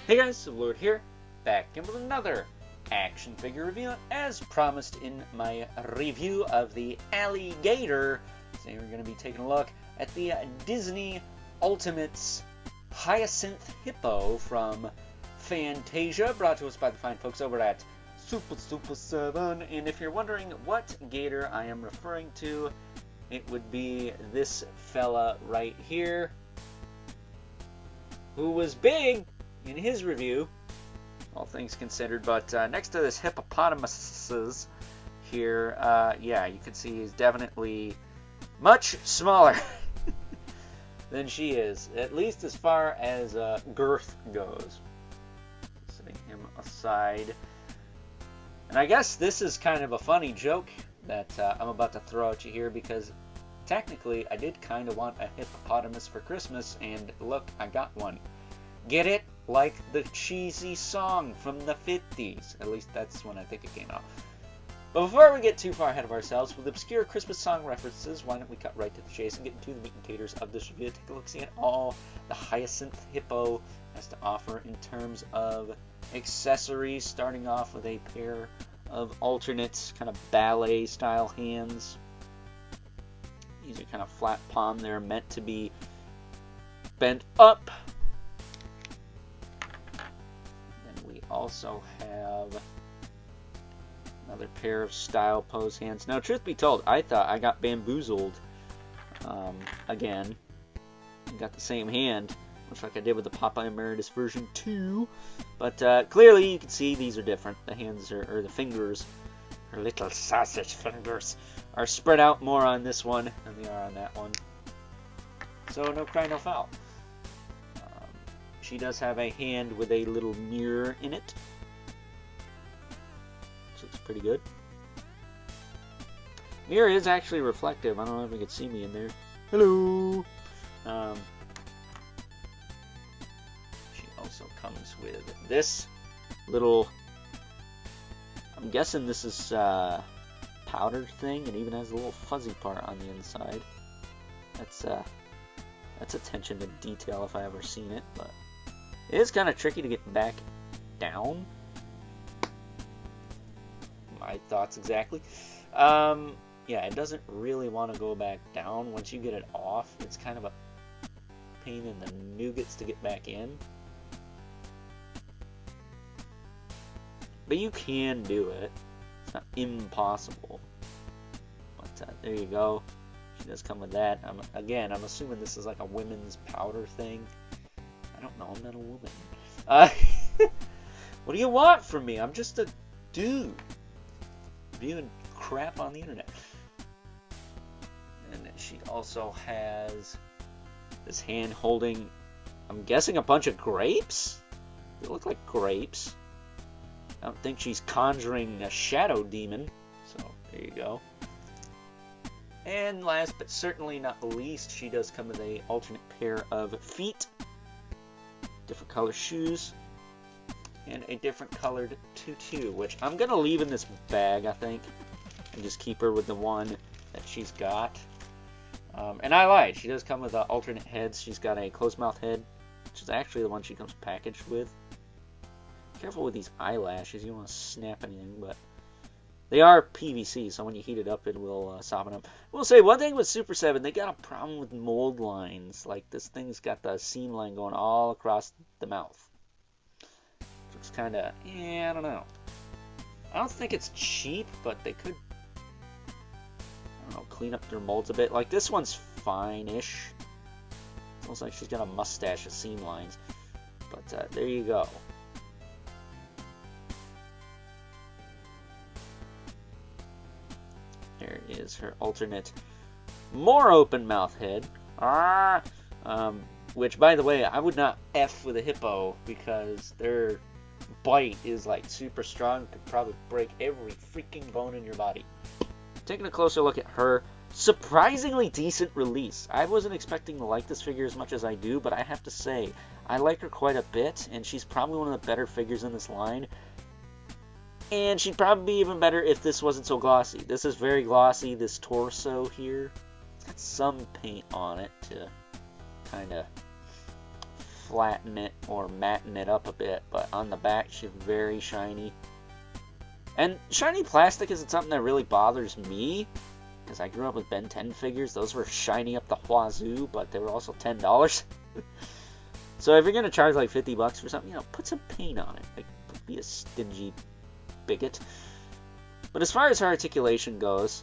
Hey guys, Lord here, back in with another action figure review. As promised in my review of the alligator, today we're going to be taking a look at the Disney Ultimates Hyacinth Hippo from Fantasia, brought to us by the fine folks over at Super7. And if you're wondering what gator I am referring to, it would be this fella right here, who was big in his review, all things considered. But next to this hippopotamus here, yeah, you can see he's definitely much smaller than she is, at least as far as girth goes. Setting him aside. And I guess this is kind of a funny joke that I'm about to throw at you here, because technically I did kind of want a hippopotamus for Christmas, and look, I got one. Get it? Like the cheesy song from the 50s. At least that's when I think it came out. But before we get too far ahead of ourselves with obscure Christmas song references, why don't we cut right to the chase and get into the meat and taters of this review. Take a look-see at all the Hyacinth Hippo has to offer in terms of accessories, starting off with a pair of alternate kind of ballet style hands. These are kind of flat palm. They're meant to be bent up. Also have another pair of style pose hands. Now, truth be told, I thought I got bamboozled again. Got the same hand, much like I did with the Popeye Emeritus version 2. But clearly, you can see these are different. The hands or the fingers, her little sausage fingers, are spread out more on this one than they are on that one. So no cry, no foul. She does have a hand with a little mirror in it, so it's pretty good. Mirror is actually reflective. I don't know if you can see me in there. Hello! She also comes with this little, I'm guessing this is powdered thing, and even has a little fuzzy part on the inside. That's attention to detail if I ever seen it, but it is kind of tricky to get back down. My thoughts exactly. Yeah, it doesn't really want to go back down. Once you get it off, it's kind of a pain in the nougats to get back in. But you can do it. It's not impossible. But there you go. She does come with that. Again, I'm assuming this is like a women's powder thing. I don't know, I'm not a woman. What do you want from me? I'm just a dude viewing crap on the internet. And she also has this hand holding, I'm guessing, a bunch of grapes? They look like grapes. I don't think she's conjuring a shadow demon. So, there you go. And last but certainly not least, she does come with an alternate pair of feet. Different color shoes, and a different colored tutu, which I'm going to leave in this bag, I think, and just keep her with the one that she's got. And I lied, she does come with alternate heads. She's got a closed mouth head, which is actually the one she comes packaged with. Careful with these eyelashes, you don't want to snap anything, but they are PVC, so when you heat it up, it will soften up. We'll say one thing with Super7, they got a problem with mold lines. Like, this thing's got the seam line going all across the mouth. It's kind of, I don't know. I don't think it's cheap, but they could, I don't know, clean up their molds a bit. Like, this one's fine-ish. It looks like she's got a mustache of seam lines. But there you go. There is her alternate, more open mouth head. Which, by the way, I would not F with a hippo, because their bite is like super strong. Could probably break every freaking bone in your body. Taking a closer look at her surprisingly decent release. I wasn't expecting to like this figure as much as I do, but I have to say, I like her quite a bit, and she's probably one of the better figures in this line. And she'd probably be even better if this wasn't so glossy. This is very glossy, this torso here. It's got some paint on it to kind of flatten it or matten it up a bit, but on the back she's very shiny. And shiny plastic isn't something that really bothers me, because I grew up with Ben 10 figures. Those were shiny up the wazoo, but they were also $10. So if you're going to charge like $50 for something, put some paint on it. Like, don't be a stingy bigot. But as far as her articulation goes,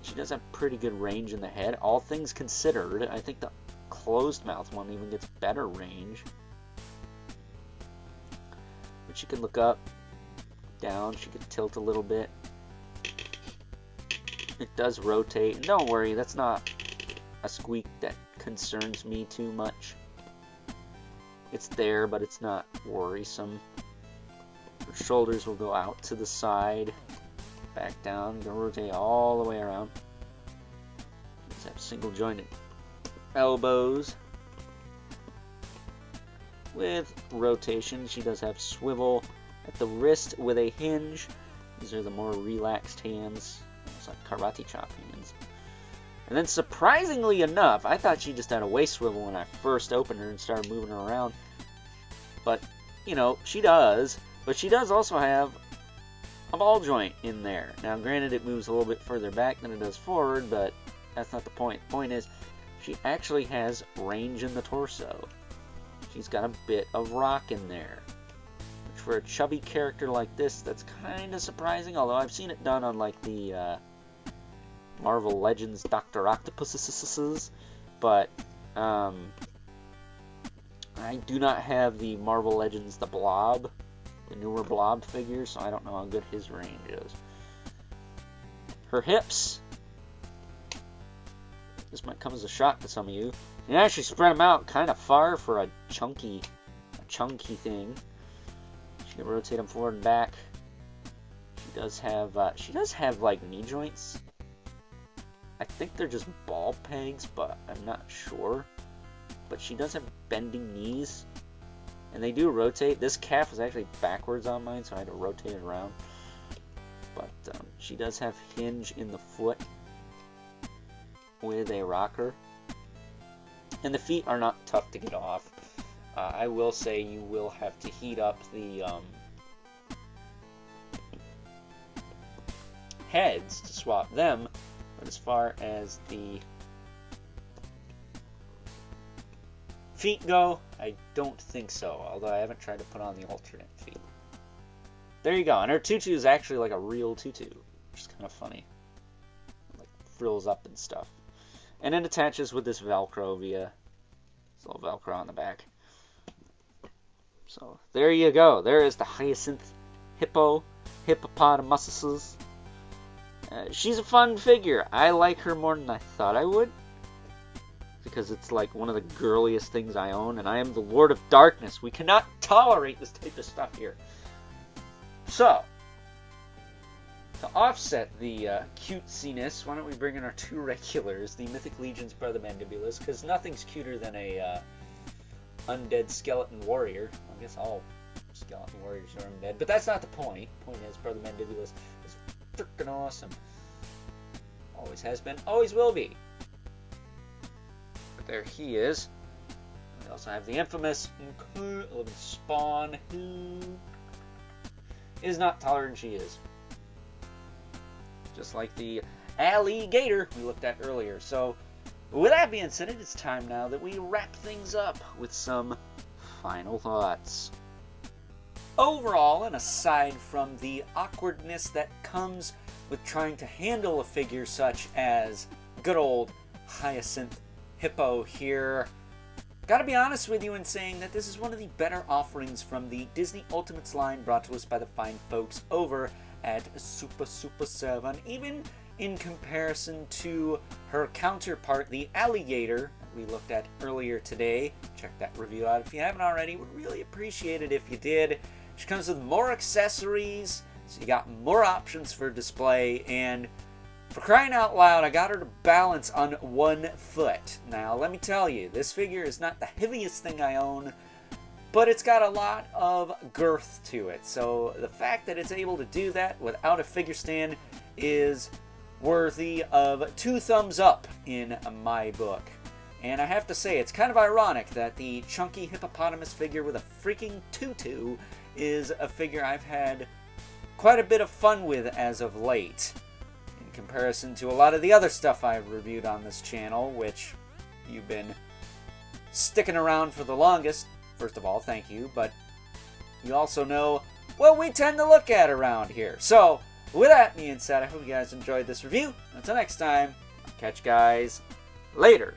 she does have pretty good range in the head. All things considered, I think the closed mouth one even gets better range. But she can look up, down, she can tilt a little bit. It does rotate. And don't worry, that's not a squeak that concerns me too much. It's there, but it's not worrisome. Her shoulders will go out to the side, back down, gonna rotate all the way around. Just have single jointed elbows. With rotation, she does have swivel at the wrist with a hinge. These are the more relaxed hands. It's like karate chop hands. And then surprisingly enough, I thought she just had a waist swivel when I first opened her and started moving her around. But, she does. But she does also have a ball joint in there. Now, granted, it moves a little bit further back than it does forward, but that's not the point. The point is, she actually has range in the torso. She's got a bit of rock in there. Which for a chubby character like this, that's kind of surprising. Although I've seen it done on like the Marvel Legends Dr. Octopuses. But I do not have the Marvel Legends The Blob, the newer Blob figures, so I don't know how good his range is. Her hips. This might come as a shock to some of you. You actually spread them out kind of far for a chunky thing. She can rotate them forward and back. She does have like knee joints. I think they're just ball pegs, but I'm not sure. But she does have bending knees, and they do rotate. This calf was actually backwards on mine, so I had to rotate it around. But she does have hinge in the foot with a rocker. And the feet are not tough to get off. I will say you will have to heat up the heads to swap them. But as far as the feet go, I don't think so. Although I haven't tried to put on the alternate feet. There you go. And her tutu is actually like a real tutu, which is kind of funny. Like frills up and stuff. And it attaches with this Velcro via this little Velcro on the back. So there you go. There is the Hyacinth Hippo hippopotamuses. She's a fun figure. I like her more than I thought I would, because it's like one of the girliest things I own, and I am the Lord of Darkness. We cannot tolerate this type of stuff here. So, to offset the cutesiness, why don't we bring in our two regulars, the Mythic Legion's Brother Mandibulus, because nothing's cuter than a undead skeleton warrior. I guess all skeleton warriors are undead, but that's not the point. The point is, Brother Mandibulus is freaking awesome. Always has been, always will be. But there he is. We also have the infamous Spawn, who is not taller than she is. Just like the alligator we looked at earlier. So, with that being said, it is time now that we wrap things up with some final thoughts. Overall, and aside from the awkwardness that comes with trying to handle a figure such as good old Hyacinth Hippo here, gotta be honest with you in saying that this is one of the better offerings from the Disney Ultimates line brought to us by the fine folks over at Super7, even in comparison to her counterpart, the alligator, that we looked at earlier today. Check that review out if you haven't already. Would really appreciate it if you did. She comes with more accessories, so you got more options for display, and for crying out loud, I got her to balance on one foot. Now, let me tell you, this figure is not the heaviest thing I own, but it's got a lot of girth to it. So the fact that it's able to do that without a figure stand is worthy of 2 thumbs up in my book. And I have to say, it's kind of ironic that the chunky hippopotamus figure with a freaking tutu is a figure I've had quite a bit of fun with as of late, in comparison to a lot of the other stuff I've reviewed on this channel, which you've been sticking around for the longest. First of all, thank you, but you also know what we tend to look at around here. So, with that being said, I hope you guys enjoyed this review. Until next time, I'll catch you guys later.